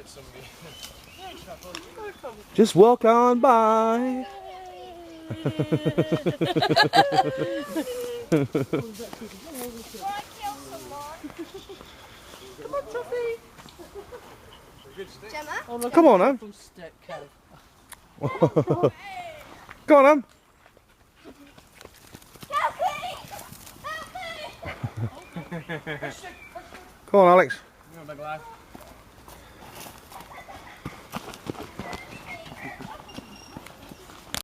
get somebody. Just walk on by. Come on, Tuffy. Gemma? Oh, look, Come on, Em. stick, Kev. Go on, Em. Come on, Alex.